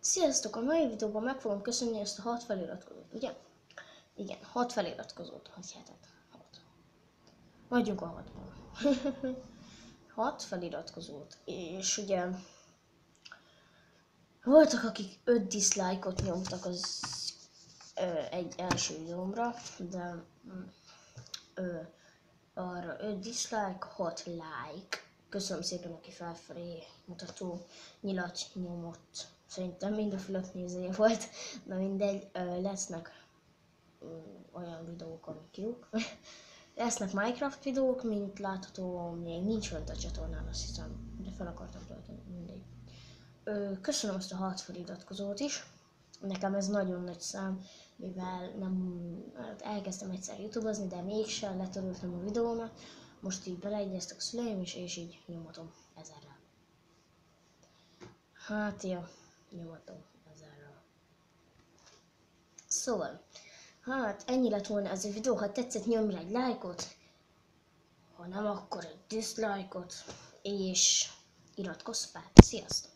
Sziasztok! A mai videóban meg fogom köszönni ezt a 6 feliratkozót, ugye? Igen, 6 feliratkozót. Hogy hiheted? 6. Vagyunk a 6-ban. 6 feliratkozót. És ugye voltak, akik 5 dislike-ot nyomtak az egy első videómra, de arra 5 dislike, 6 like. Köszönöm szépen, aki felfelé mutató nyilat nyomott. Szerintem mind a fölött nézője volt, de mindegy, lesznek olyan videók, amik jók. Lesznek Minecraft videók, mint látható, még nincs fönt a csatornán, azt hiszem, de fel akartam tölteni, mindegy. Köszönöm azt a 6 feliratkozót is. Nekem ez nagyon nagy szám, mivel elkezdtem egyszer youtubeozni, de mégsem letöröltem a videómat. Most így beleegyeztek a szüleim is, és így nyomatom 1000-rel. Hát, ja, nyomatom 1000-rel. Szóval, hát ennyi lett volna ez a videó. Ha tetszett, nyomj egy lájkot, ha nem, akkor egy dislike-ot, és iratkozz fel. Sziasztok!